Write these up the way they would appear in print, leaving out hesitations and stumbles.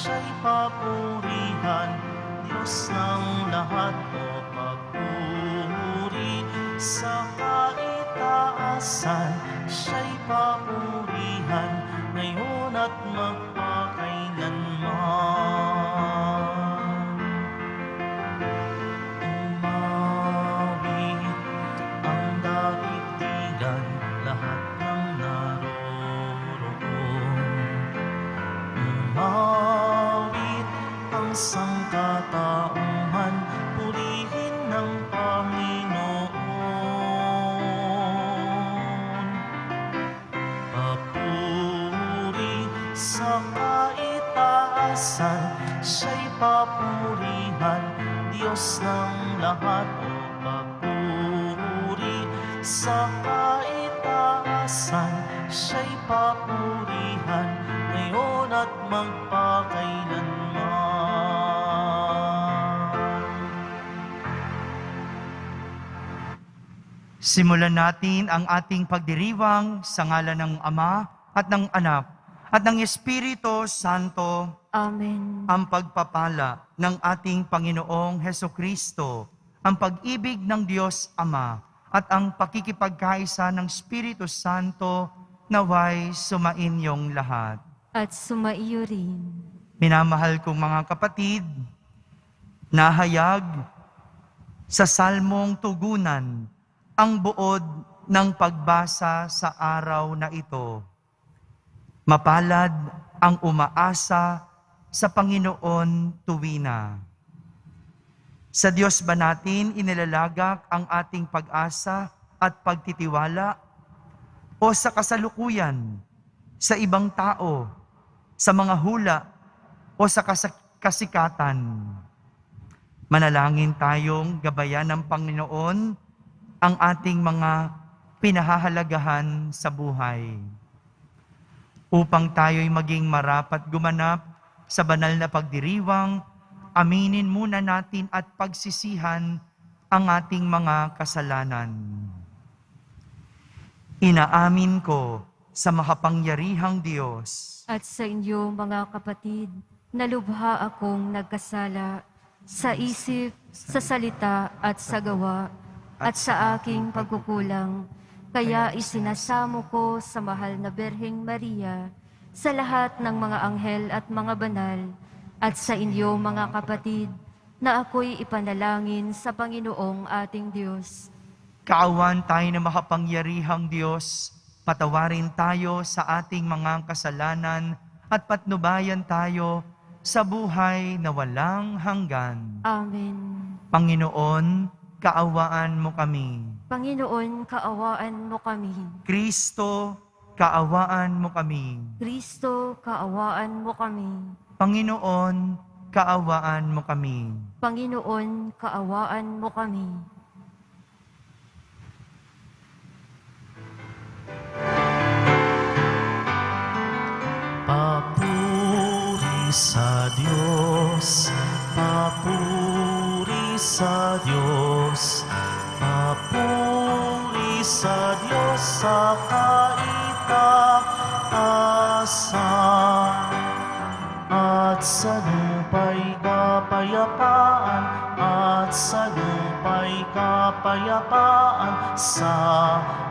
siya'y papurihan, Diyos ng lahat o papuri sa kaitaasan, siya'y papurihan ngayon at magpakailanman. Umawit ang daigdigan, lahat ng naroroon. Umawit ang sangkatauhan, purihin ng Panginoon. Papuri sa kaitaasan, siya'y papurihan, Diyos ng lahat o papuri sa kaitaasan, siya'y papurihan ngayon at magpakailanman. Simulan natin ang ating pagdiriwang sa ngalan ng Ama at ng Anak at ng Espiritu Santo. Amen. Ang pagpapala ng ating Panginoong Hesukristo, ang pag-ibig ng Diyos Ama at ang pakikipagkaisa ng Espiritu Santo naway sumainyong lahat. At sumaiyo rin. Minamahal kong mga kapatid, nahayag sa salmong tugunan ang buod ng pagbasa sa araw na ito. Mapalad ang umaasa sa Panginoon tuwina. Sa Diyos ba natin inilalagak ang ating pag-asa at pagtitiwala? O sa kasalukuyan, sa ibang tao, sa mga hula, o sa kasikatan? Manalangin tayong gabayan ng Panginoon ang ating mga pinahahalagahan sa buhay. Upang tayo'y maging marapat gumanap sa banal na pagdiriwang, aminin muna natin at pagsisihan ang ating mga kasalanan. Inaamin ko sa makapangyarihang Diyos At sa inyo mga kapatid, nalubha akong nagkasala sa isip, sa salita at sa gawa, at sa aking pagkukulang. Kaya isinasamo ko sa mahal na Birheng Maria, sa lahat ng mga anghel at mga banal, at sa inyo mga kapatid, na ako'y ipanalangin sa Panginoong ating Diyos. Kaawan tayo na makapangyarihang Diyos, patawarin tayo sa ating mga kasalanan at patnubayan tayo sa buhay na walang hanggan. Amen. Panginoon, kaawaan mo kami. Panginoon, kaawaan mo kami. Kristo, kaawaan mo kami. Kristo, kaawaan mo kami. Panginoon, kaawaan mo kami. Panginoon, kaawaan mo kami. Papuri sa Diyos, papuri sa Diyos, papuri sa Diyos sa kaitaasan, at sa lupa'y kapayapaan, at sa lupa'y kapayapaan sa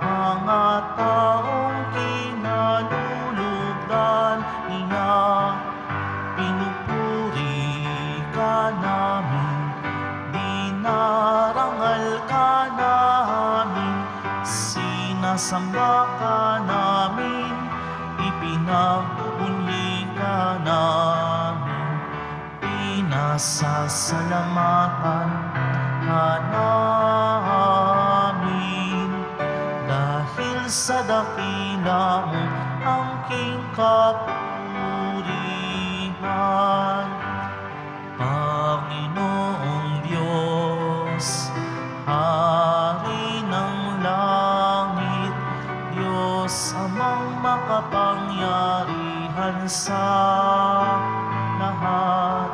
mga taong kinalulugdan niya. Pinupuri ka namin, dinarangal ka namin, sinasamba ka namin, ipinagbubunyi ka namin, pinasasalamatan ka namin, dahil sa dakila mong angking kapurihan. Panginoong Diyos, Hari ng langit, Diyos Amang makapangyarihan sa lahat,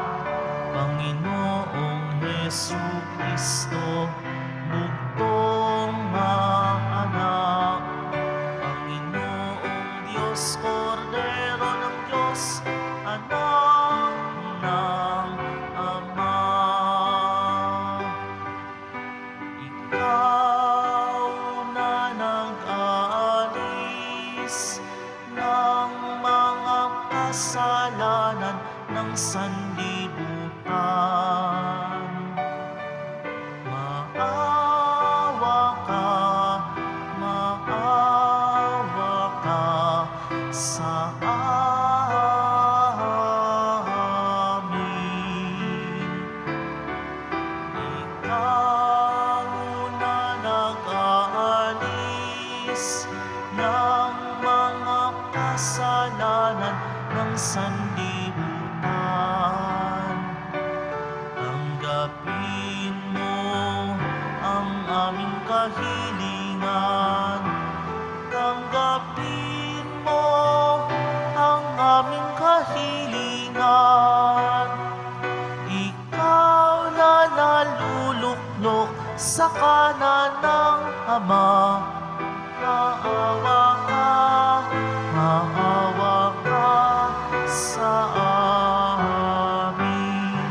Panginoong Hesukristo, bugtong na anak, Panginoong Diyos, Kordero ng sanlibutan. Maawa ka sa amin. Ikaw na nag-aalis ng mga kasalanan ng sanlibutan. Tanggapin mo ang aming kahilingan. Tanggapin mo ang aming kahilingan. Ikaw na naluluklok sa kanan ng Ama. Maawa ka sa amin,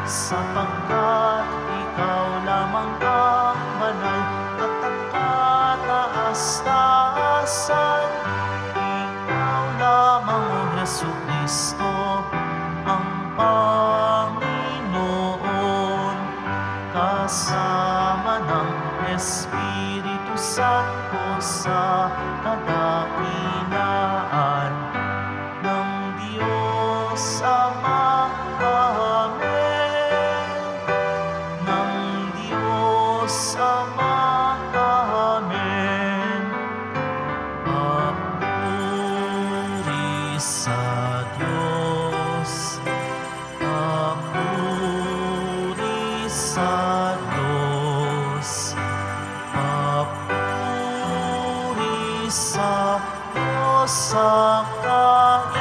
sapagkat ikaw lamang ang banal at ang kataas-taasan. Ikaw lamang, O Jesucristo, ang Panginoon, kasama ng Espiritu Santo sa kadakilaan ng Diyos Ama. Amen. Ng Diyos Ama. Amen. Papuri sa Diyos. Papuri sa Diyos. Papuri sa Diyos sa kaitaasan.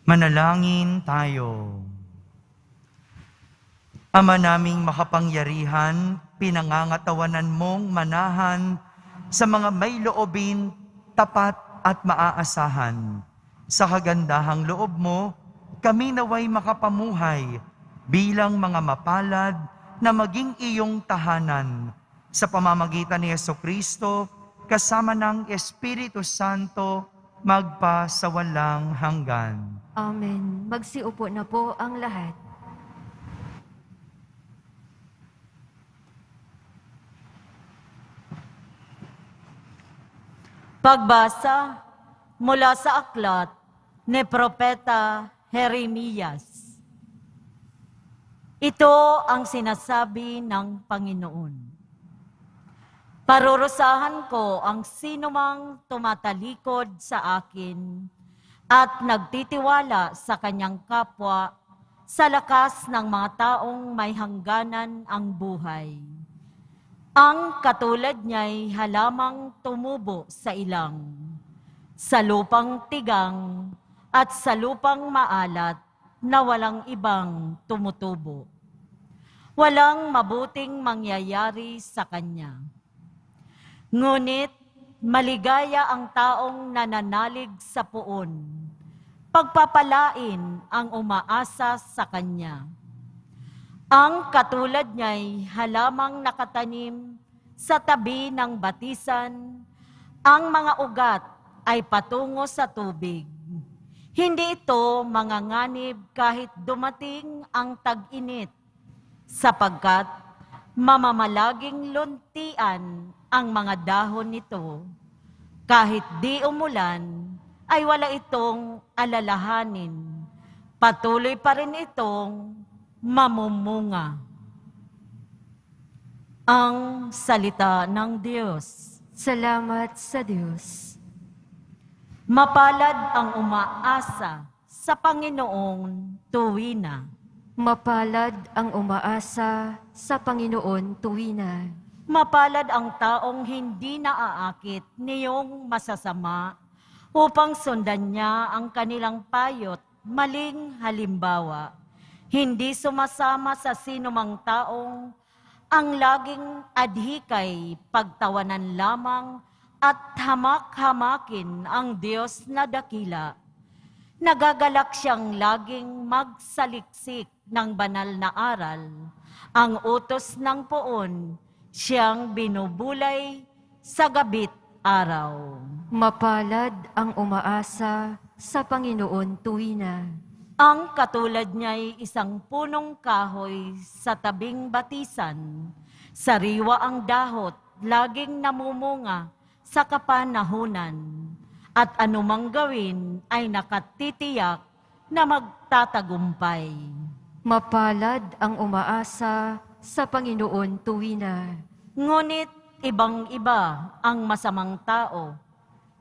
Manalangin tayo. Ama naming makapangyarihan, pinangangatawanan mong manahan sa mga may loobin, tapat at maaasahan. Sa kagandahang loob mo, kami naway makapamuhay bilang mga mapalad na maging iyong tahanan. Sa pamamagitan ni Jesucristo, kasama ng Espiritu Santo, magpa sa walang hanggan. Amen. Magsiupo na po ang lahat. Pagbasa mula sa aklat ni Propeta Jeremias. Ito ang sinasabi ng Panginoon. Parurusahan ko ang sinumang tumatalikod sa akin at nagtitiwala sa kanyang kapwa sa lakas ng mga taong may hangganan ang buhay. Ang katulad niya'y halamang tumubo sa ilang, sa lupang tigang at sa lupang maalat na walang ibang tumutubo. Walang mabuting mangyayari sa kanya. Ngunit maligaya ang taong nananalig sa puon, pagpapalain ang umaasa sa kanya. Ang katulad niya'y halamang nakatanim sa tabi ng batisan, ang mga ugat ay patungo sa tubig. Hindi ito manganganib kahit dumating ang tag-init, sapagkat mamamalaging luntian ang mga dahon nito. Kahit di umulan, ay wala itong alalahanin. Patuloy pa rin itong mamumunga. Ang salita ng Diyos. Salamat sa Diyos. Mapalad ang umaasa sa Panginoong tuwina. Mapalad ang umaasa sa Panginoon tuwina. Mapalad ang taong hindi naaakit niyong masasama upang sundan niya ang kanilang payot, maling halimbawa. Hindi sumasama sa sinumang taong ang laging adhikay pagtawanan lamang at hamak-hamakin ang Diyos na dakila. Nagagalak siyang laging magsaliksik ng banal na aral, ang utos ng poon, siyang binubulay sa gabit araw. Mapalad ang umaasa sa Panginoon tuwina. Ang katulad niya'y isang punong kahoy sa tabing batisan. Sariwa ang dahot, laging namumunga sa kapanahunan. At anumang gawin ay nakatitiyak na magtatagumpay. Mapalad ang umaasa sa Panginoon tuwina. Ngunit ibang-iba ang masamang tao,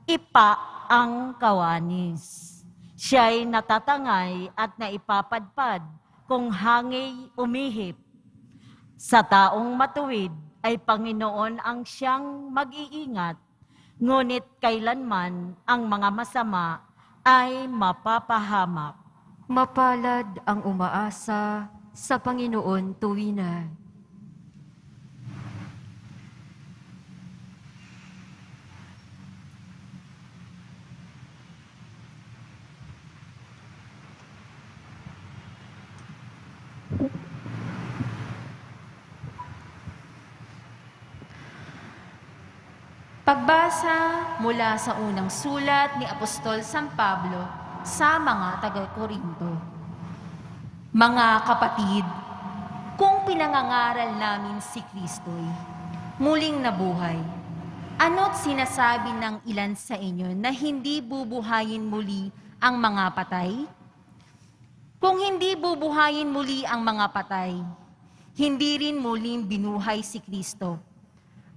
ipa ang kawanis. Siya'y natatangay at naipapadpad kung hangin umihip. Sa taong matuwid ay Panginoon ang siyang mag-iingat, ngunit kailanman ang mga masama ay mapapahamak. Mapalad ang umaasa sa Panginoon tuwina. Pagbasa mula sa unang sulat ni Apostol San Pablo sa mga taga-Korinto. Mga kapatid, kung pinangangaral namin si Kristo'y muling nabuhay, ano't sinasabi ng ilan sa inyo na hindi bubuhayin muli ang mga patay? Kung hindi bubuhayin muli ang mga patay, hindi rin muling binuhay si Kristo.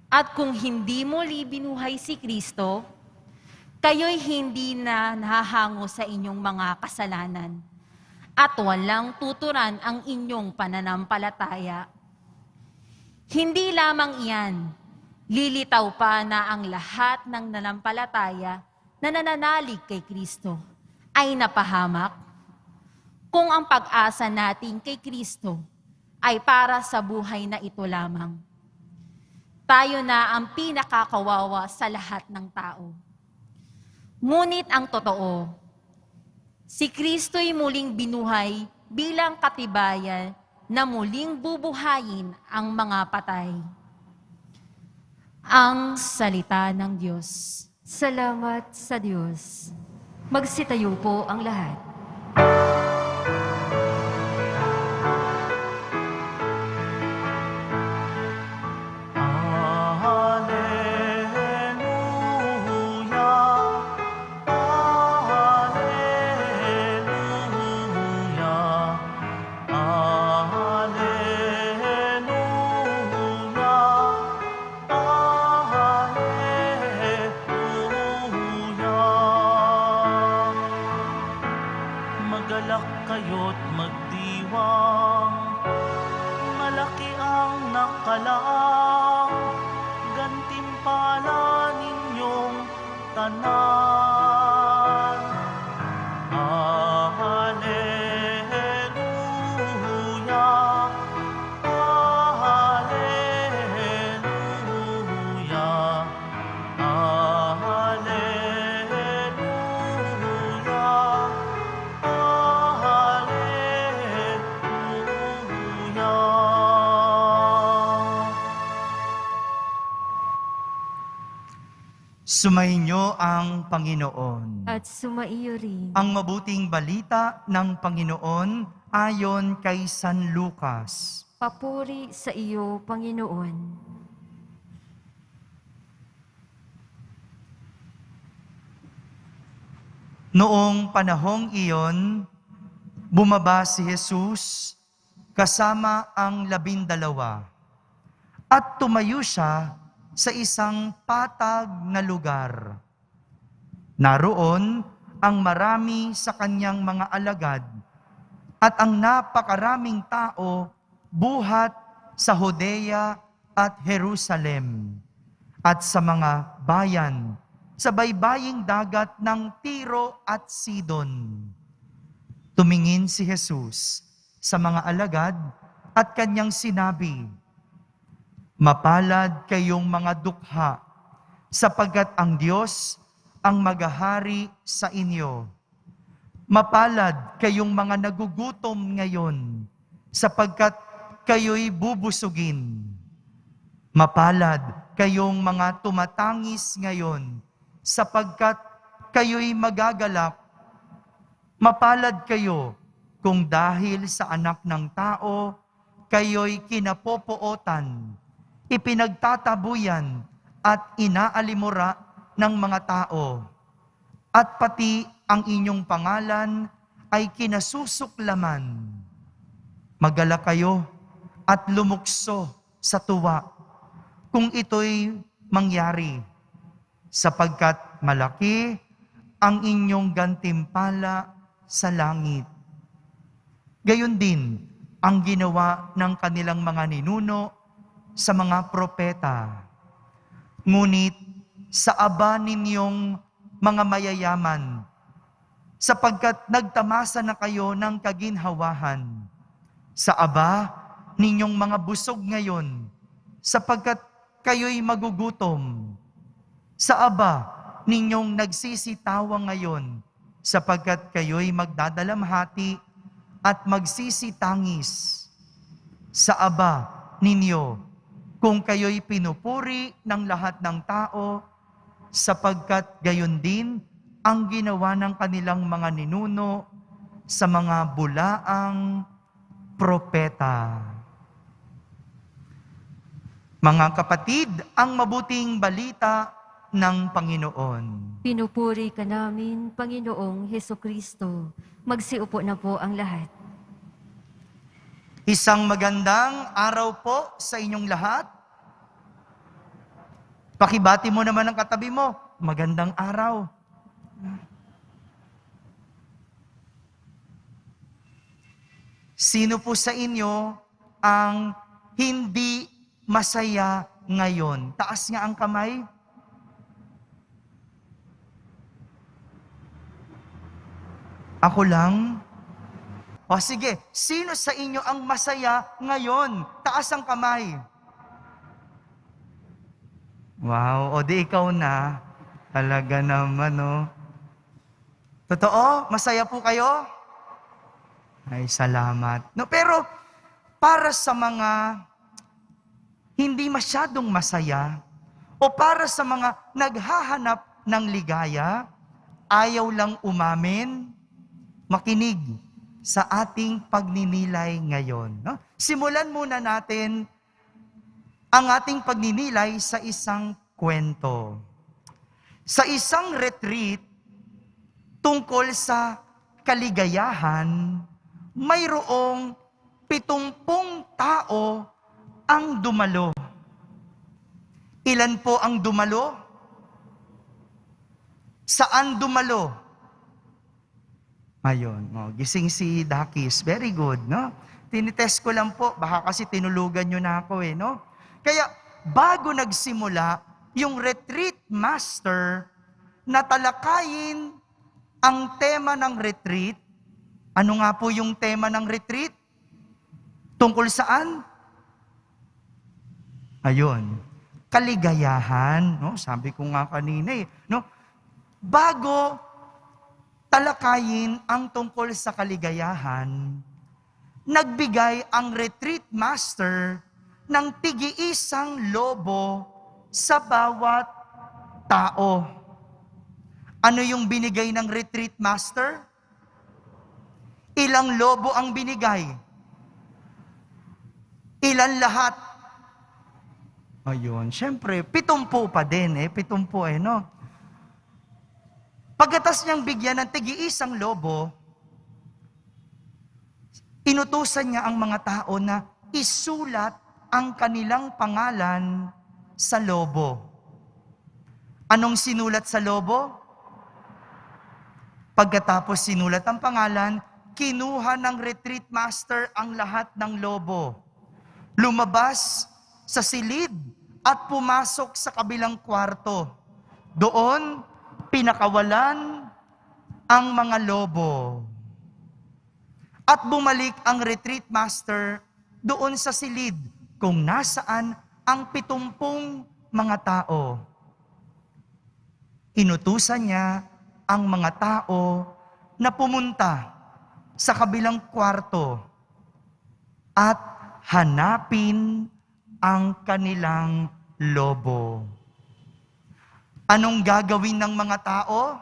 At kung hindi muli binuhay si Kristo, kayo'y hindi na nahahango sa inyong mga kasalanan at walang tuturan ang inyong pananampalataya. Hindi lamang iyan, lilitaw pa na ang lahat ng nanampalataya na nananalig kay Kristo ay napahamak kung ang pag-asa natin kay Kristo ay para sa buhay na ito lamang. Tayo na ang pinakakawawa sa lahat ng tao. Ngunit ang totoo, si Kristo'y muling binuhay bilang katibayan na muling bubuhayin ang mga patay. Ang salita ng Diyos. Salamat sa Diyos. Magsitayo po ang lahat. Magalak kayo't magdiwang, malaki ang nakalaan, gantimpala ninyong tanan. Alleluia, Alleluia, Alleluia. Sumainyo ang Panginoon. At sumaiyo rin. Ang mabuting balita ng Panginoon ayon kay San Lucas. Papuri sa iyo, Panginoon. Noong panahong iyon, bumaba si Jesus kasama ang 12 at tumayo siya sa isang patag na lugar. Naroon ang marami sa kanyang mga alagad at ang napakaraming tao buhat sa Judea at Jerusalem at sa mga bayan sa baybaying dagat ng Tiro at Sidon. Tumingin si Jesus sa mga alagad at kanyang sinabi, "Mapalad kayong mga dukha, sapagkat ang Diyos ang maghahari sa inyo. Mapalad kayong mga nagugutom ngayon, sapagkat kayo'y bubusugin. Mapalad kayong mga tumatangis ngayon, sapagkat kayo'y magagalak. Mapalad kayo kung dahil sa anak ng tao, kayo'y kinapopootan, ipinagtatabuyan at inaalimura ng mga tao. At pati ang inyong pangalan ay kinasusuklaman. Magalak kayo at lumukso sa tuwa kung ito'y mangyari, sapagkat malaki ang inyong gantimpala sa langit. Gayon din ang ginawa ng kanilang mga ninuno sa mga propeta. Ngunit sa aba ninyong mga mayayaman, sapagkat nagtamasa na kayo ng kaginhawahan. Sa aba ninyong mga busog ngayon, sapagkat kayo'y magugutom. Sa aba ninyong nagsisitawa ngayon, sapagkat kayo'y magdadalamhati at magsisitangis. Sa aba ninyo, kung kayo'y pinupuri ng lahat ng tao, sapagkat gayon din ang ginawa ng kanilang mga ninuno sa mga bulaang propeta. Mga kapatid, ang mabuting balita ng Panginoon. Pinupuri ka namin, Panginoong Hesukristo. Magsiupo na po ang lahat. Isang magandang araw po sa inyong lahat. Pakibati mo naman ang katabi mo. Magandang araw. Sino po sa inyo ang hindi masaya ngayon? Taas nga ang kamay. Ako lang? O sige, sino sa inyo ang masaya ngayon? Taas ang kamay. Wow, o di ikaw na. Talaga naman, no? Totoo? Masaya po kayo? Ay, salamat. No, pero para sa mga hindi masyadong masaya o para sa mga naghahanap ng ligaya, ayaw lang umamin, makinig sa ating pagninilay ngayon. No? Simulan muna natin ang ating pagninilay sa isang kwento. Sa isang retreat tungkol sa kaligayahan, mayroong 70 tao ang dumalo. Ilan po ang dumalo? Saan dumalo? Ayun, gising si Dakis. Very good, no? Tinitest ko lang po, baka kasi tinulugan nyo na ako no? Kaya, bago nagsimula, yung retreat master na talakayin ang tema ng retreat. Ano nga po yung tema ng retreat? Tungkol saan? Ayun, kaligayahan, no? Sabi ko nga kanina no? Bago talakayin ang tungkol sa kaligayahan, nagbigay ang retreat master ng tig-iisang lobo sa bawat tao. Ano yung binigay ng retreat master? Ilang lobo ang binigay? Ilan lahat? Ayun, syempre, 70 pa din 70 no? Pagkatas niyang bigyan ng tig-iisang lobo, inutusan niya ang mga tao na isulat ang kanilang pangalan sa lobo. Anong sinulat sa lobo? Pagkatapos sinulat ang pangalan, kinuha ng retreat master ang lahat ng lobo. Lumabas sa silid at pumasok sa kabilang kwarto. Doon, pinakawalan ang mga lobo. At bumalik ang retreat master doon sa silid kung nasaan ang 70 mga tao. Inutusan niya ang mga tao na pumunta sa kabilang kwarto. at hanapin ang kanilang lobo. Anong gagawin ng mga tao?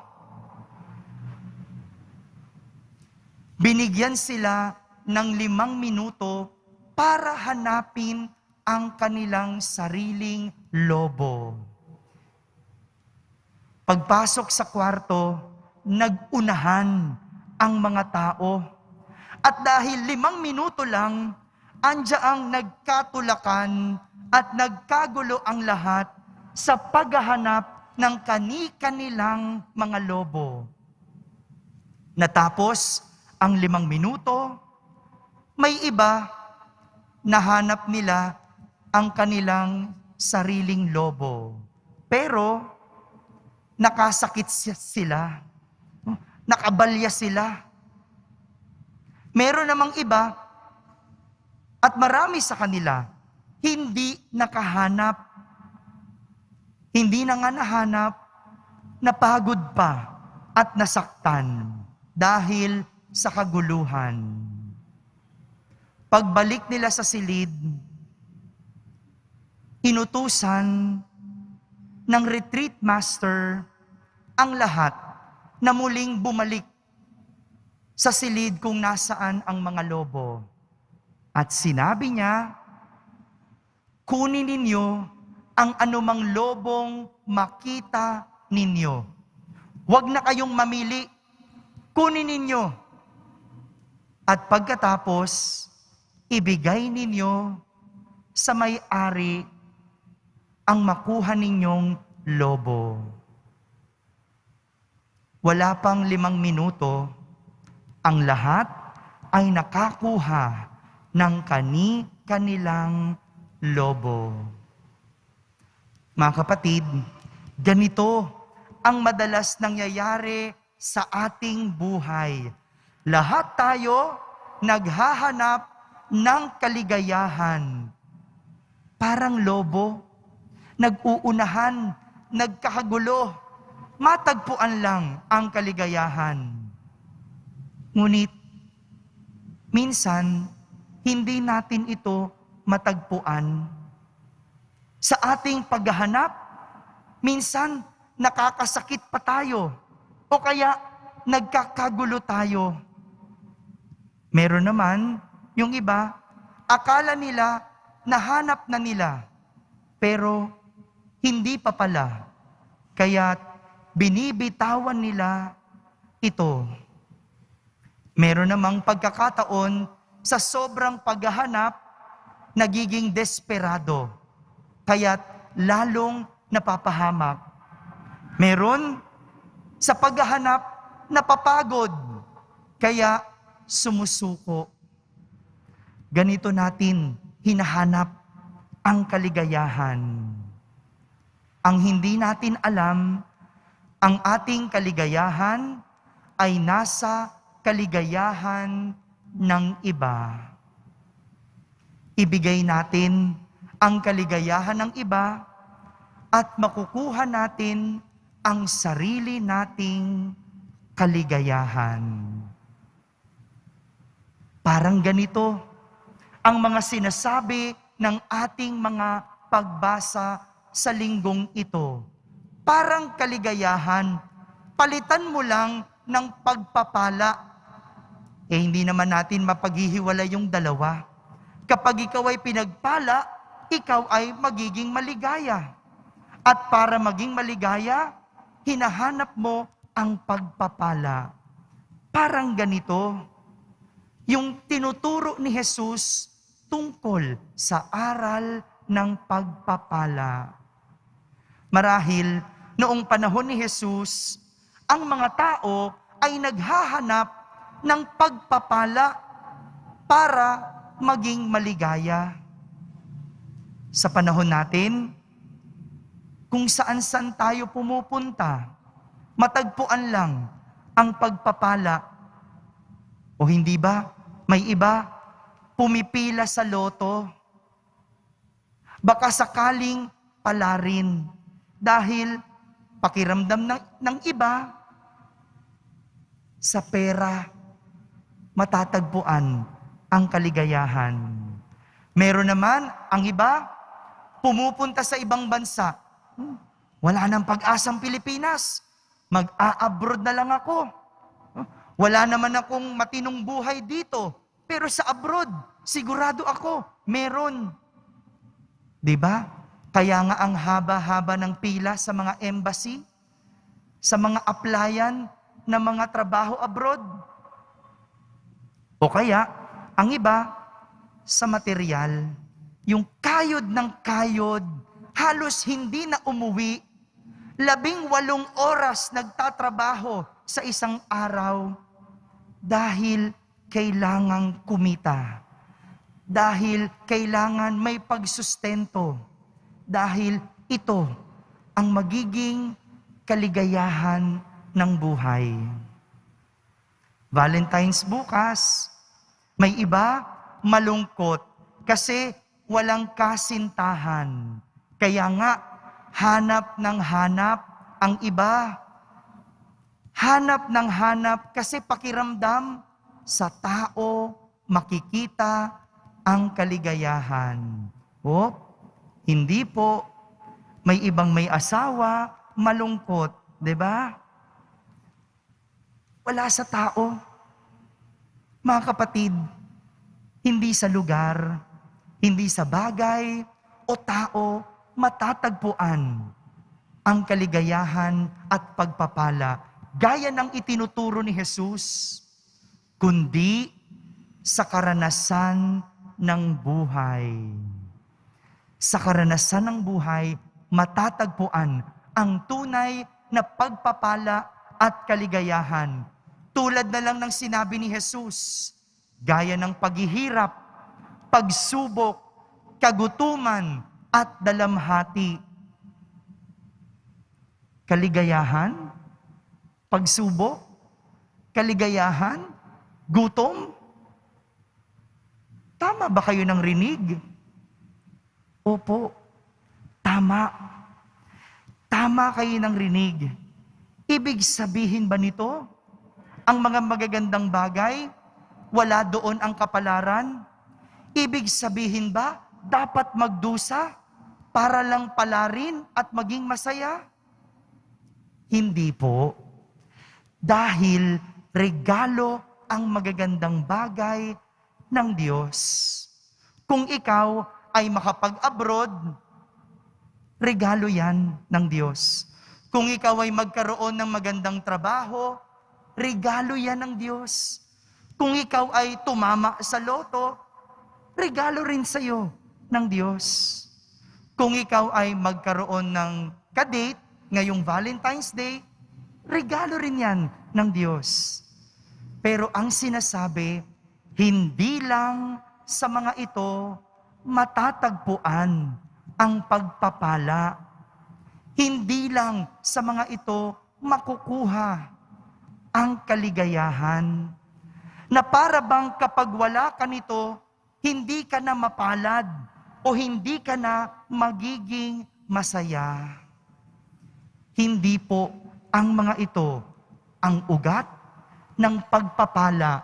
Binigyan sila ng 5 minuto para hanapin ang kanilang sariling lobo. Pagpasok sa kwarto, nag-unahan ang mga tao. At dahil 5 minuto lang, andyaang nagkatulakan at nagkagulo ang lahat sa paghahanap ng kani-kanilang mga lobo. Natapos ang 5 minuto, may iba, nahanap nila ang kanilang sariling lobo. Pero, nakasakit sila. Nakabalya sila. Meron namang iba, at marami sa kanila, hindi nakahanap. Hindi na nga nahanap, napagod pa at nasaktan dahil sa kaguluhan. Pagbalik nila sa silid, inutusan ng retreat master ang lahat na muling bumalik sa silid kung nasaan ang mga lobo. At sinabi niya, kunin ninyo ang anumang lobong makita ninyo. Huwag na kayong mamili, kunin ninyo. At pagkatapos, ibigay ninyo sa may-ari ang makuha ninyong lobo. Wala pang 5 minuto, ang lahat ay nakakuha ng kani-kanilang lobo. Mga kapatid, ganito ang madalas nangyayari sa ating buhay. Lahat tayo naghahanap ng kaligayahan. Parang lobo, nag-uunahan, nagkakagulo, matagpuan lang ang kaligayahan. Ngunit, minsan, hindi natin ito matagpuan. Sa ating paghahanap, minsan nakakasakit pa tayo o kaya nagkakagulo tayo. Meron naman yung iba, akala nila nahanap na nila, pero hindi pa pala. Kaya binibitawan nila ito. Meron namang pagkakataon sa sobrang paghahanap, nagiging desperado. Kaya't lalong napapahamak. Meron sa paghahanap, napapagod. Kaya sumusuko. Ganito natin hinahanap ang kaligayahan. Ang hindi natin alam, ang ating kaligayahan ay nasa kaligayahan ng iba. Ibigay natin ang kaligayahan ng iba at makukuha natin ang sarili nating kaligayahan. Parang ganito ang mga sinasabi ng ating mga pagbasa sa linggong ito. Parang kaligayahan, palitan mo lang ng pagpapala. Hindi naman natin mapaghihiwalay yung dalawa. Kapag ikaw ay pinagpala, ikaw ay magiging maligaya. At para maging maligaya, hinahanap mo ang pagpapala. Parang ganito, yung tinuturo ni Jesus tungkol sa aral ng pagpapala. Marahil, noong panahon ni Jesus, ang mga tao ay naghahanap ng pagpapala para maging maligaya. Sa panahon natin, kung saan-saan tayo pumupunta, matagpuan lang ang pagpapala. O hindi ba, may iba, pumipila sa loto. Baka sakaling palarin dahil pakiramdam ng iba, sa pera matatagpuan ang kaligayahan. Meron naman ang iba, pumupunta sa ibang bansa. Wala nang pag-asang Pilipinas. Mag-a-abroad na lang ako. Wala naman akong matinong buhay dito. Pero sa abroad, sigurado ako, meron. Diba? Kaya nga ang haba-haba ng pila sa mga embassy, sa mga applyan ng mga trabaho abroad. O kaya, ang iba, sa material, yung kayod ng kayod, halos hindi na umuwi, 18 oras nagtatrabaho sa isang araw dahil kailangang kumita, dahil kailangan may pagsustento, dahil ito ang magiging kaligayahan ng buhay. Valentine's bukas, may iba malungkot kasi walang kasintahan. Kaya nga, hanap ng hanap ang iba. Hanap ng hanap kasi pakiramdam sa tao makikita ang kaligayahan. O, hindi po. May ibang may asawa, malungkot. 'Di ba? Wala sa tao. Mga kapatid, hindi sa lugar, hindi sa bagay o tao matatagpuan ang kaligayahan at pagpapala gaya ng itinuturo ni Jesus, kundi sa karanasan ng buhay. Sa karanasan ng buhay, matatagpuan ang tunay na pagpapala at kaligayahan. Tulad na lang ng sinabi ni Jesus, gaya ng paghihirap, pagsubok, kagutuman, at dalamhati. Kaligayahan, pagsubok, kaligayahan, gutom. Tama ba kayo ng rinig? Opo, tama. Tama kayo ng rinig. Ibig sabihin ba nito, ang mga magagandang bagay, wala doon ang kapalaran? Ibig sabihin ba, dapat magdusa para lang palarin at maging masaya? Hindi po. Dahil regalo ang magagandang bagay ng Diyos. Kung ikaw ay makapag-abroad, regalo yan ng Diyos. Kung ikaw ay magkaroon ng magandang trabaho, regalo yan ng Diyos. Kung ikaw ay tumama sa loto, regalo rin sa iyo ng Diyos. Kung ikaw ay magkaroon ng kadate ngayong Valentine's Day, regalo rin yan ng Diyos. Pero ang sinasabi, hindi lang sa mga ito matatagpuan ang pagpapala. Hindi lang sa mga ito makukuha ang kaligayahan. Na para bang kapag wala ka nito, hindi ka na mapalad o hindi ka na magiging masaya. Hindi po ang mga ito ang ugat ng pagpapala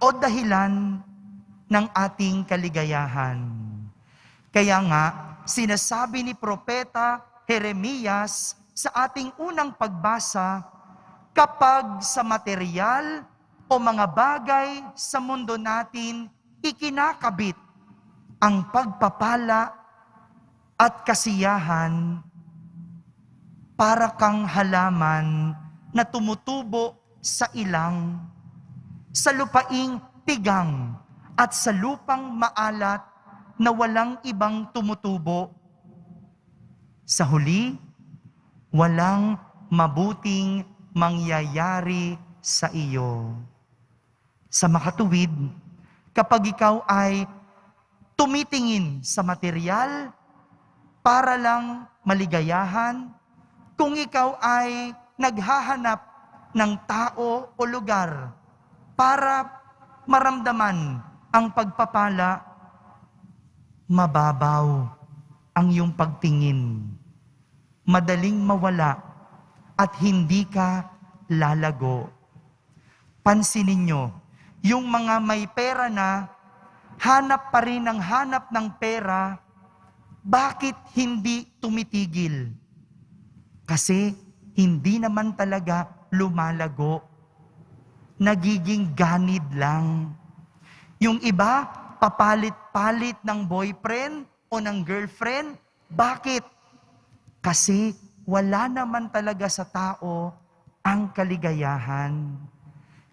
o dahilan ng ating kaligayahan. Kaya nga, sinasabi ni Propeta Jeremias sa ating unang pagbasa, kapag sa material o mga bagay sa mundo natin ikinakabit ang pagpapala at kasiyahan, para kang halaman na tumutubo sa ilang, sa lupaing tigang at sa lupang maalat na walang ibang tumutubo. Sa huli, walang mabuting mangyayari sa iyo. Sa makatuwid, kapag ikaw ay tumitingin sa material para lang maligayahan, kung ikaw ay naghahanap ng tao o lugar para maramdaman ang pagpapala, mababaw ang iyong pagtingin. Madaling mawala at hindi ka lalago. Pansinin nyo, yung mga may pera na hanap pa rin ng hanap ng pera, bakit hindi tumitigil? Kasi hindi naman talaga lumalago. Nagiging ganid lang. Yung iba, papalit-palit ng boyfriend o ng girlfriend. Bakit? Kasi wala naman talaga sa tao ang kaligayahan.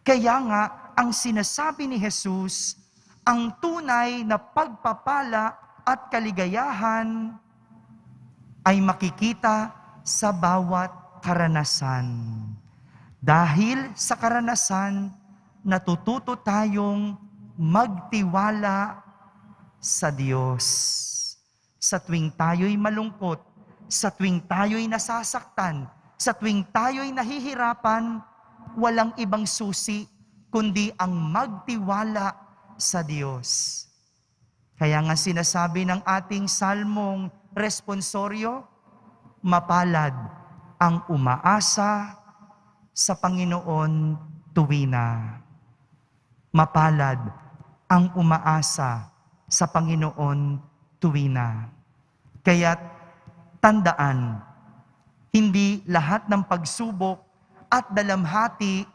Kaya nga, ang sinasabi ni Jesus, ang tunay na pagpapala at kaligayahan ay makikita sa bawat karanasan. Dahil sa karanasan, natututo tayong magtiwala sa Diyos. Sa tuwing tayo'y malungkot, sa tuwing tayo'y nasasaktan, sa tuwing tayo'y nahihirapan, walang ibang susi kundi ang magtiwala sa Diyos. Kaya nga sinasabi ng ating salmong responsoryo, mapalad ang umaasa sa Panginoon tuwina. Mapalad ang umaasa sa Panginoon tuwina. Kaya't tandaan, hindi lahat ng pagsubok at dalamhati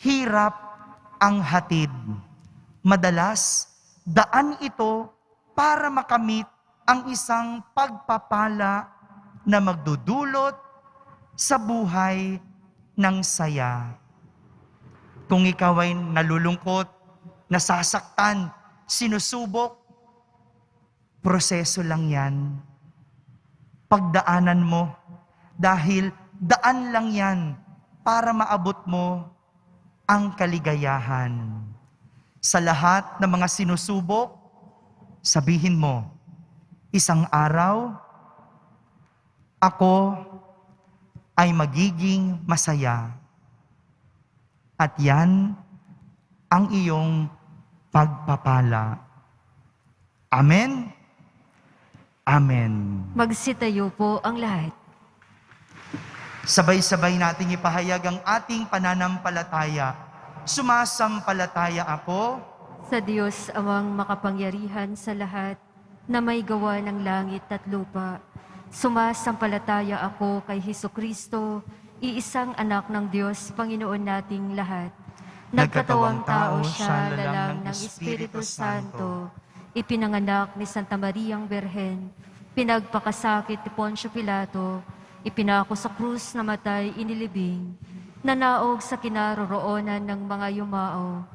hirap ang hatid. Madalas, daan ito para makamit ang isang pagpapala na magdudulot sa buhay ng saya. Kung ikaw ay nalulungkot, nasasaktan, sinusubok, proseso lang yan. Pagdaanan mo, dahil daan lang yan para maabot mo ang kaligayahan. Sa lahat ng mga sinusubok, sabihin mo, isang araw, ako ay magiging masaya. At yan ang iyong pagpapala. Amen? Amen. Magsitayo po ang lahat. Sabay-sabay nating ipahayag ang ating pananampalataya. Sumasampalataya ako Sa Diyos amang makapangyarihan sa lahat, na may gawa ng langit at lupa. Sumasampalataya ako kay Hesukristo, iisang anak ng Diyos, Panginoon nating lahat. Nagkatawang tao siya, lalang ng Espiritu Santo, ipinanganak ni Santa Mariang Berhen, pinagpakasakit ni Poncio Pilato, ipinako sa krus, namatay, inilibing, nanaog sa kinaroroonan ng mga yumao,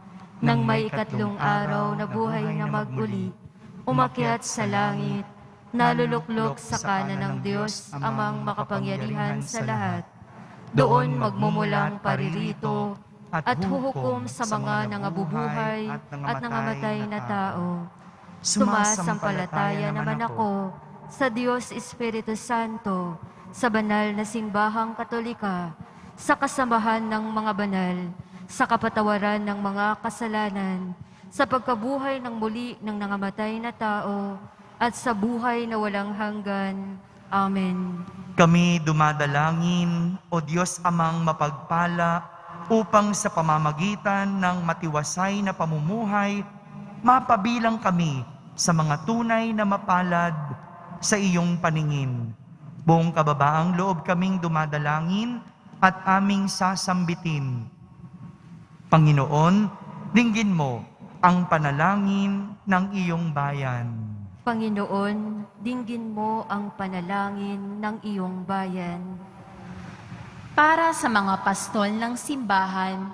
nang may ikatlong araw na buhay na mag-uli, umakyat sa langit, naluluklok sa kanan ng Diyos, amang makapangyarihan sa lahat. Doon magmumulang paririto at huhukom sa mga nangabubuhay at nangamatay na tao. Sumasampalataya naman ako sa Diyos Espiritu Santo, sa banal na simbahang Katolika, sa kasamahan ng mga banal, sa kapatawaran ng mga kasalanan, sa pagkabuhay ng muli ng nangamatay na tao, at sa buhay na walang hanggan. Amen. Kami dumadalangin, O Diyos amang mapagpala, upang sa pamamagitan ng matiwasay na pamumuhay, mapabilang kami sa mga tunay na mapalad sa iyong paningin. Buong kababaang loob kaming dumadalangin at aming sasambitin. Panginoon, dinggin mo ang panalangin ng iyong bayan. Panginoon, dinggin mo ang panalangin ng iyong bayan. Para sa mga pastol ng simbahan,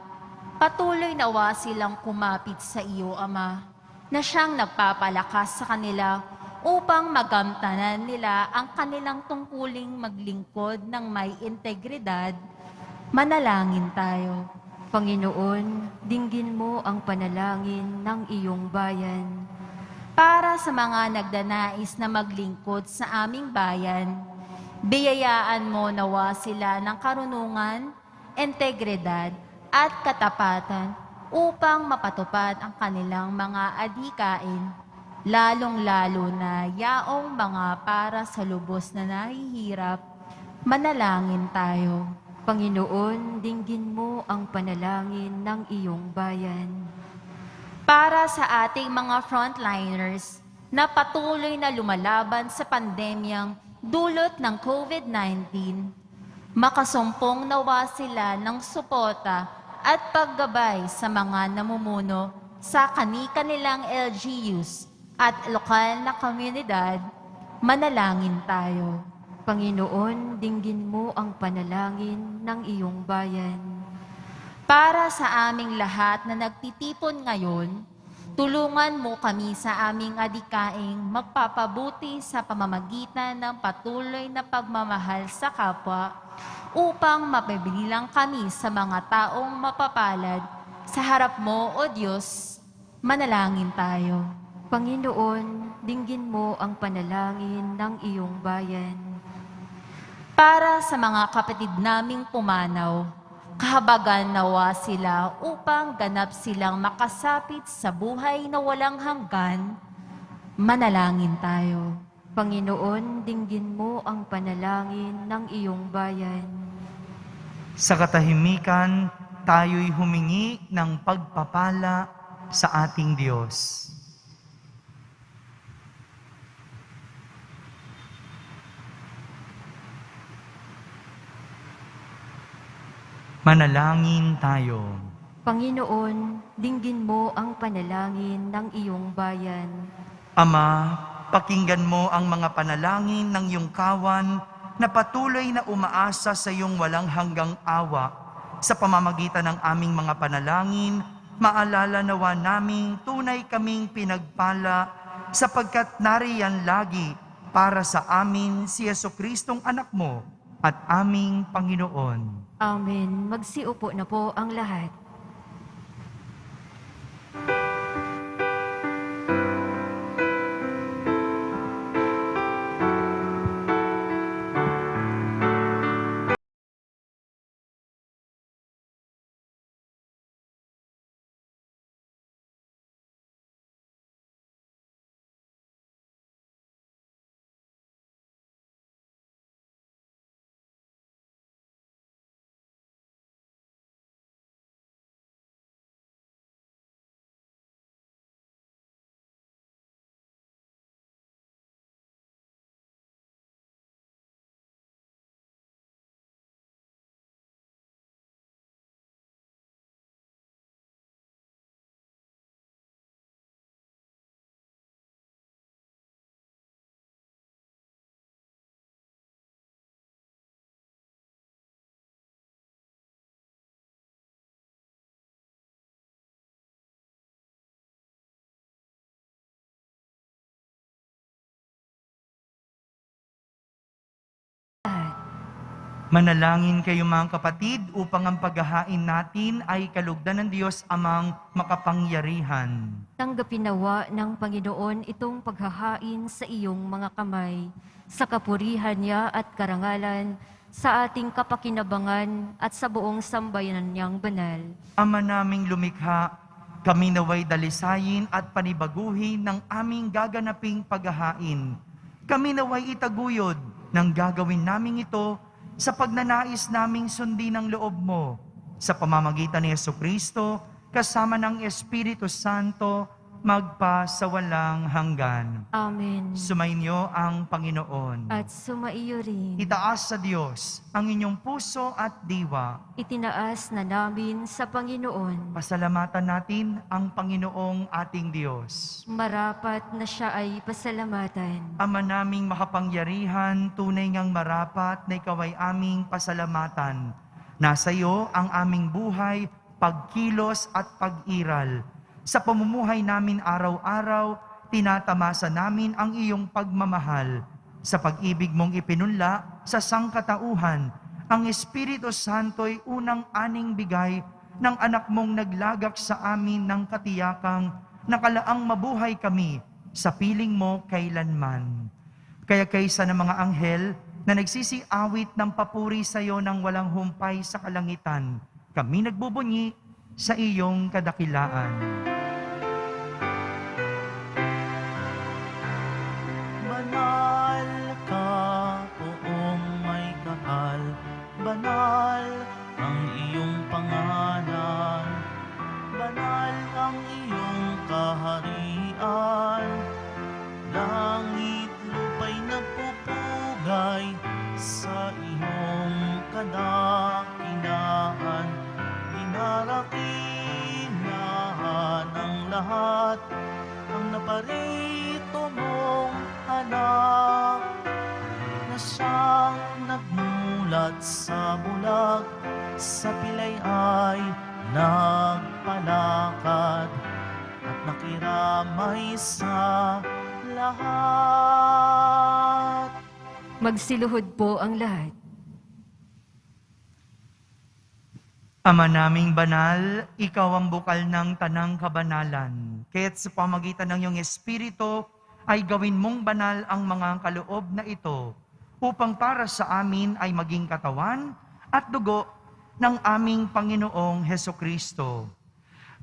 patuloy nawa silang kumapit sa iyo, Ama, na siyang nagpapalakas sa kanila upang magamtanan nila ang kanilang tungkuling maglingkod ng may integridad. Manalangin tayo. Panginoon, dinggin mo ang panalangin ng iyong bayan. Para sa mga nagdanais na maglingkod sa aming bayan, biyayaan mo nawa sila ng karunungan, integridad at katapatan upang mapatupad ang kanilang mga adhikain, lalong-lalo na yaong mga para sa lubos na nahihirap. Manalangin tayo. Panginoon, dinggin mo ang panalangin ng iyong bayan. Para sa ating mga frontliners na patuloy na lumalaban sa pandemyang dulot ng COVID-19, makasumpong nawa sila ng suporta at paggabay sa mga namumuno sa kani-kanilang LGUs at lokal na komunidad. Manalangin tayo. Panginoon, dinggin mo ang panalangin ng iyong bayan. Para sa aming lahat na nagtitipon ngayon, tulungan mo kami sa aming adikaing magpapabuti sa pamamagitan ng patuloy na pagmamahal sa kapwa upang mapabilang kami sa mga taong mapapalad sa harap mo, O Diyos. Manalangin tayo. Panginoon, dinggin mo ang panalangin ng iyong bayan. Para sa mga kapatid naming pumanaw, kahabagan nawa sila upang ganap silang makasapit sa buhay na walang hanggan. Manalangin tayo. Panginoon, dinggin mo ang panalangin ng iyong bayan. Sa katahimikan, tayo'y humingi ng pagpapala sa ating Diyos. Manalangin tayo. Panginoon, dinggin mo ang panalangin ng iyong bayan. Ama, pakinggan mo ang mga panalangin ng iyong kawan na patuloy na umaasa sa iyong walang hanggang awa. Sa pamamagitan ng aming mga panalangin, maalala nawa naming tunay kaming pinagpala sapagkat nariyan lagi para sa amin si Jesucristong anak mo at aming Panginoon. Amen. Magsiupo na po ang lahat. Manalangin kayo mga kapatid upang ang paghahain natin ay kalugdan ng Diyos amang makapangyarihan. Tanggapin nawa ng Panginoon itong paghahain sa iyong mga kamay, sa kapurihan niya at karangalan, sa ating kapakinabangan at sa buong sambayanan niyang banal. Ama naming lumikha, kami naway dalisayin at panibaguhin ng aming gaganaping paghahain. Kami naway itaguyod ng gagawin naming ito sa pagnanais naming sundin ang loob mo, sa pamamagitan ni Jesucristo, kasama ng Espiritu Santo, magpa sa walang hanggan. Amen. Sumainyo ang Panginoon. At sumaiyo rin. Itaas sa Diyos ang inyong puso at diwa. Itinaas na namin sa Panginoon. Pasalamatan natin ang Panginoong ating Diyos. Marapat na siya ay pasalamatan. Ama naming makapangyarihan, tunay ngang marapat na ikaw ay aming pasalamatan. Nasa iyo ang aming buhay, pagkilos at pag-iral. Sa pamumuhay namin araw-araw, tinatamasa namin ang iyong pagmamahal. Sa pag-ibig mong ipinunla sa sangkatauhan, ang Espiritu Santo'y unang aning bigay ng anak mong naglagak sa amin ng katiyakang nakalaang mabuhay kami sa piling mo kailanman. Kaya kaysa ng mga anghel na nagsisiawit ng papuri sa iyo ng walang humpay sa kalangitan, kami nagbubunyi sa iyong kadakilaan. Banal ka, poong may kapal, banal ang iyong pangalan, banal ang iyong kapurian. Langit lupa'y nagpupugay sa iyong kadakilaan. Dinarakilan ang lahat ang naparito mong anak, na siyang nagmulat sa bulag, sa pilay ay nagpalakad at nakiramay sa lahat. Magsiluhod po ang lahat. Ama naming banal, ikaw ang bukal ng tanang kabanalan. Kaya't sa pamagitan ng iyong Espiritu, ay gawin mong banal ang mga kaloob na ito, upang para sa amin ay maging katawan at dugo ng aming Panginoong Hesukristo.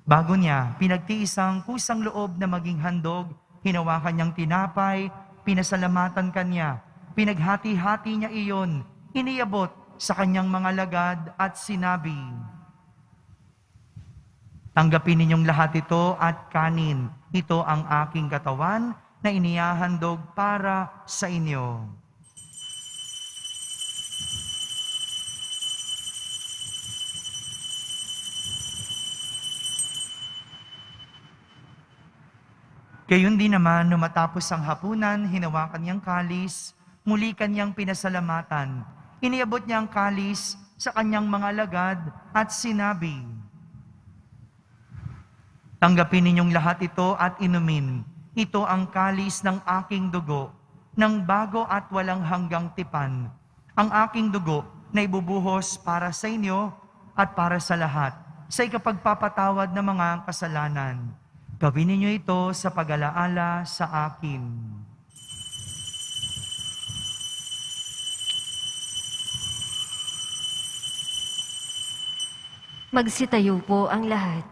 Bago niya, pinagtiis ang kusang loob na maging handog, hinawakan niyang tinapay, pinasalamatan kanya, pinaghati-hati niya iyon, iniabot sa kanyang mga lagad at sinabi, "Tanggapin ninyong lahat ito at kanin. Ito ang aking katawan na inihahandog para sa inyo." Gayon din naman, nung matapos ang hapunan, hinawakan niyang kalis, muli kanyang pinasalamatan. Iniabot niya ang kalis sa kanyang mga lagad at sinabi, "Tanggapin ninyong lahat ito at inumin. Ito ang kalis ng aking dugo, ng bago at walang hanggang tipan. Ang aking dugo na ibubuhos para sa inyo at para sa lahat, sa ikapagpapatawad ng mga kasalanan. Gawin ninyo ito sa pag-alaala sa akin." Magsitayo po ang lahat.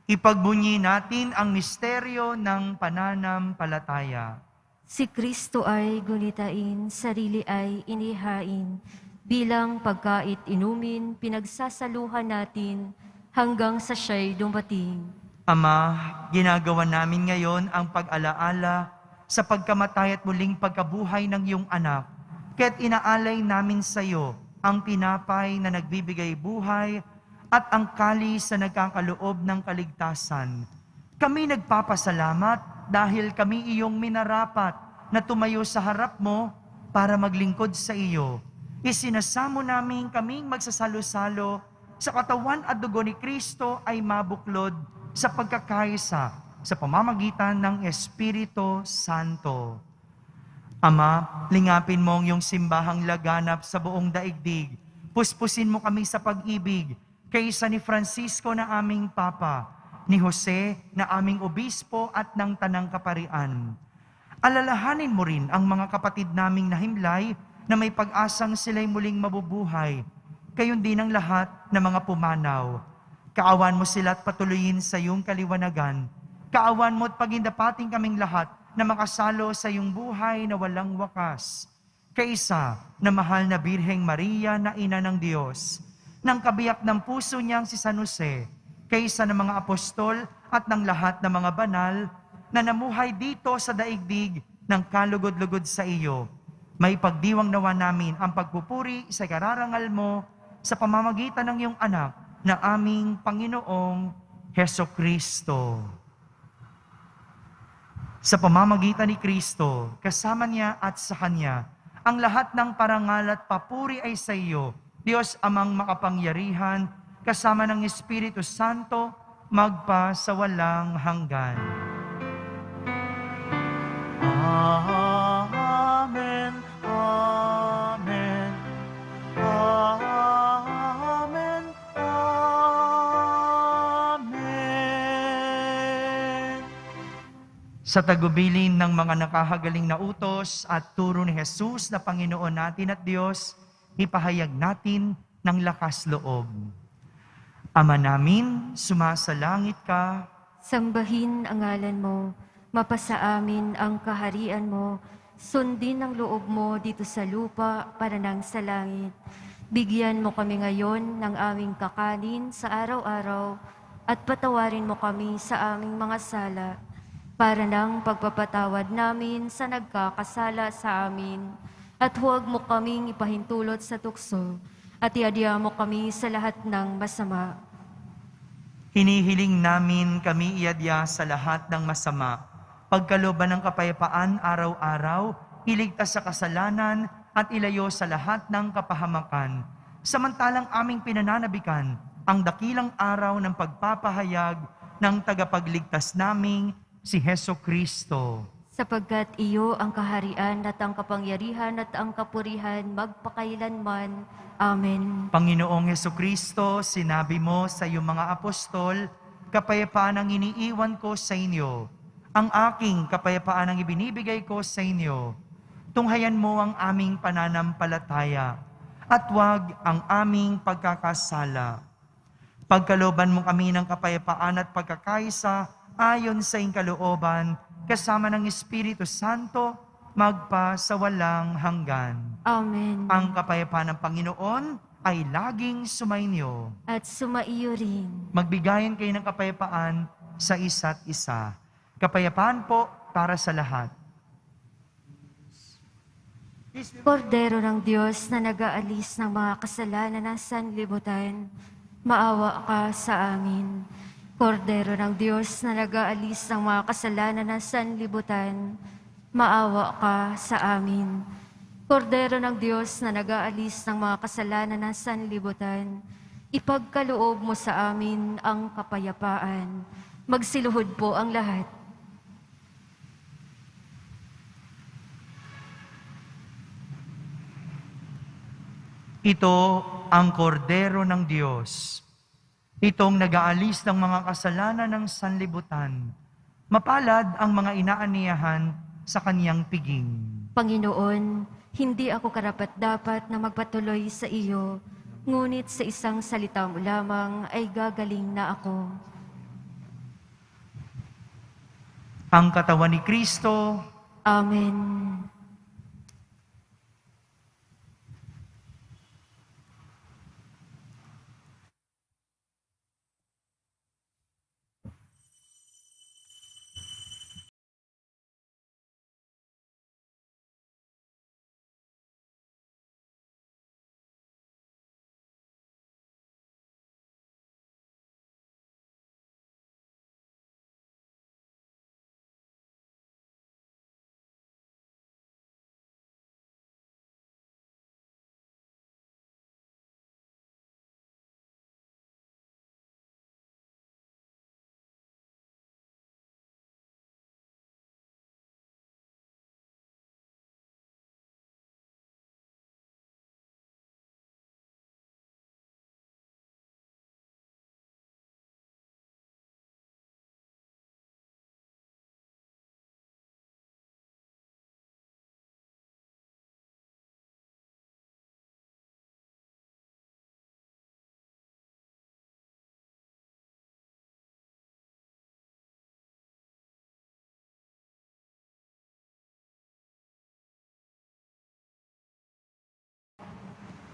Ipagbunyi natin ang misteryo ng pananampalataya. Si Kristo ay gunitain, sarili ay inihain. Bilang pagkait inumin, pinagsasaluhan natin hanggang sa siya'y dumating. Ama, ginagawa namin ngayon ang pag-alaala sa pagkamatay at muling pagkabuhay ng iyong anak. Kaya't inaalay namin sa iyo ang tinapay na nagbibigay buhay at ang kalis na nagkakaloob ng kaligtasan. Kami nagpapasalamat dahil kami iyong minarapat na tumayo sa harap mo para maglingkod sa iyo. Isinasamo namin kaming magsasalo-salo sa katawan at dugo ni Kristo ay mabuklod sa pagkakaisa sa pamamagitan ng Espiritu Santo. Ama, lingapin mo ang iyong simbahang laganap sa buong daigdig. Puspusin mo kami sa pag-ibig, kaysa ni Francisco na aming Papa, ni Jose na aming Obispo at ng Tanang Kaparian. Alalahanin mo rin ang mga kapatid naming nahimlay na may pag-asang sila'y muling mabubuhay. Gayon din ang lahat ng mga pumanaw. Kaawan mo sila at patuloyin sa iyong kaliwanagan. Kaawan mo at pagindapating kaming lahat na makasalo sa iyong buhay na walang wakas. Kaisa na mahal na Birheng Maria na Ina ng Diyos, ng kabiyak ng puso niyang si San Jose, kaysa ng mga apostol at ng lahat ng mga banal na namuhay dito sa daigdig ng kalugod-lugod sa iyo. May pagdiwang nawa namin ang pagpupuri sa kararangal mo sa pamamagitan ng iyong anak na aming Panginoong Hesukristo. Sa pamamagitan ni Kristo, kasama niya at sa Kanya, ang lahat ng parangal at papuri ay sa iyo, Diyos amang makapangyarihan, kasama ng Espiritu Santo, magpa sa walang hanggan. Amen. Amen. Amen. Amen. Sa tagubilin ng mga nakahagaling na utos at turo ni Jesus na Panginoon natin at Diyos, ipahayag natin ng lakas loob. Ama namin, sumasalangit ka. Sambahin ang ngalan mo, mapasa amin ang kaharian mo, sundin ang loob mo dito sa lupa para nang sa langit. Bigyan mo kami ngayon ng aming kakanin sa araw-araw at patawarin mo kami sa aming mga sala para ng pagpapatawad namin sa nagkakasala sa amin. At huwag mo kaming ipahintulot sa tukso, at iadya mo kami sa lahat ng masama. Hinihiling namin kami iadya sa lahat ng masama, pagkalooban ng kapayapaan araw-araw, iligtas sa kasalanan at ilayo sa lahat ng kapahamakan. Samantalang aming pinananabikan ang dakilang araw ng pagpapahayag ng tagapagligtas naming si Hesukristo. Sapagkat iyo ang kaharian at ang kapangyarihan at ang kapurihan magpakailanman. Amen. Panginoong Hesukristo, sinabi mo sa iyong mga apostol, kapayapaan ang iniiwan ko sa inyo. Ang aking kapayapaan ang ibinibigay ko sa inyo. Tunghayan mo ang aming pananampalataya at huwag ang aming pagkakasala. Pagkalooban mo kami ng kapayapaan at pagkakaisa ayon sa iyong kalooban, kasama ng Espiritu Santo, magpa sa walang hanggan. Amen. Ang kapayapaan ng Panginoon ay laging sumainyo. At sumaiyo rin. Magbigayan kayo ng kapayapaan sa isa't isa. Kapayapaan po para sa lahat. Kordero ng Diyos na nag-aalis ng mga kasalanan ng sanlibutan, maawa ka sa amin. Kordero ng Diyos na nag-aalis ng mga kasalanan ng sanlibutan, maawa ka sa amin. Kordero ng Diyos na nag-aalis ng mga kasalanan ng sanlibutan, ipagkaloob mo sa amin ang kapayapaan. Magsiluhod po ang lahat. Ito ang kordero ng Diyos. Itong nag-aalis ng mga kasalanan ng sanlibutan. Mapalad ang mga inaaniyahan sa kaniyang piging. Panginoon, hindi ako karapat-dapat na magpatuloy sa iyo, ngunit sa isang salita mo lamang ay gagaling na ako. Ang katawan ni Kristo. Amen.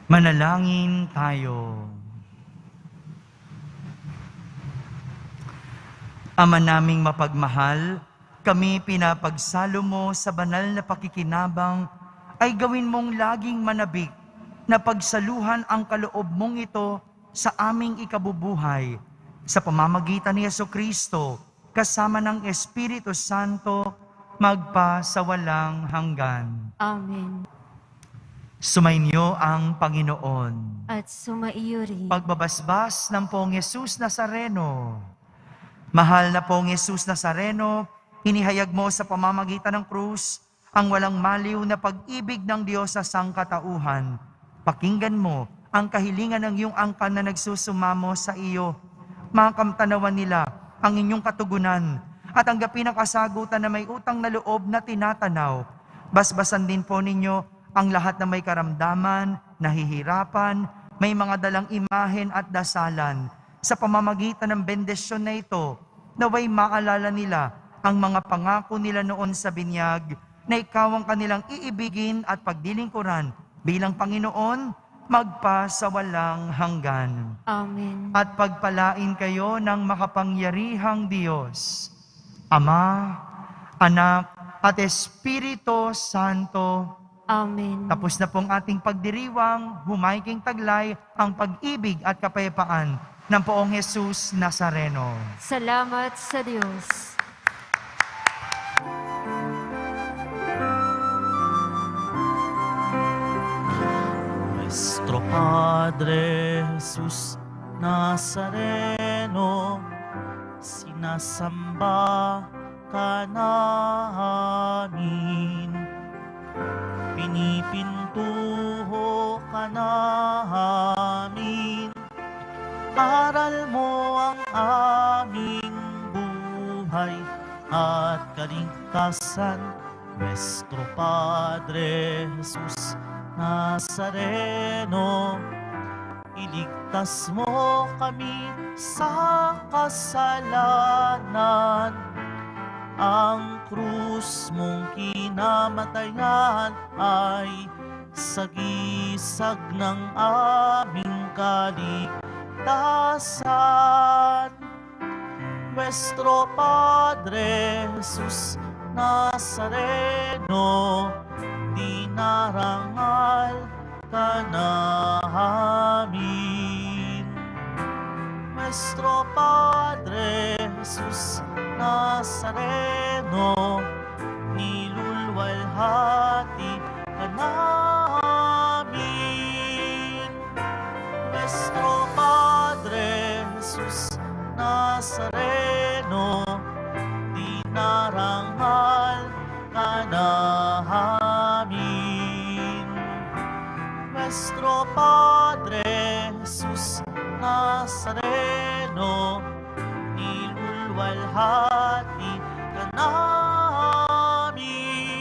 Manalangin tayo. Ama naming mapagmahal, kami pinapagsalo mo sa banal na pakikinabang ay gawin mong laging manabik na pagsaluhan ang kaloob mong ito sa aming ikabubuhay sa pamamagitan ni Hesukristo kasama ng Espiritu Santo magpa sa walang hanggan. Amen. Sumainyo ang Panginoon. At sumaiyo rin. Pagbabasbas ng Poong Yesus Nazareno. Mahal na Poong Yesus Nazareno, inihayag mo sa pamamagitan ng krus ang walang maliw na pag-ibig ng Diyos sa sangkatauhan. Pakinggan mo ang kahilingan ng iyong angkan na nagsusumamo sa iyo. Makamtanawan nila ang inyong katugunan at tanggapin ang kasagutan na may utang na loob na tinatanaw. Basbasan din po ninyo ang lahat na may karamdaman, nahihirapan, may mga dalang imahen at dasalan. Sa pamamagitan ng bendisyon na ito, naway maalala nila ang mga pangako nila noon sa binyag na ikaw ang kanilang iibigin at pagdilingkuran bilang Panginoon, magpa sa walang hanggan. Amen. At pagpalain kayo ng makapangyarihang Diyos, Ama Anak, at Espiritu Santo. Amen. Tapos na pong ating pagdiriwang, humayging taglay ang pag-ibig at kapayapaan ng Poong Jesus Nazareno. Salamat sa Diyos. Nuestro Padre Jesus Nazareno, sinasamba ka namin. Pinipintuho ka namin. Aral mo ang aming buhay at kaligtasan. Nuestro Padre Jesus Nazareno, iligtas mo kami sa kasalanan. Ang krus mong kinamatayan ay sagisag ng aming kaligtasan. Nuestro Padre Jesus Nazareno, dinarangal ka namin. Nuestro Padre Jesus Nazareno, nilulwalhati ka namin. Nuestro Padre Jesus Nazareno, dinarangal ka namin. Nuestro Padre Jesus Nazareno, nilulwalhati ka namin.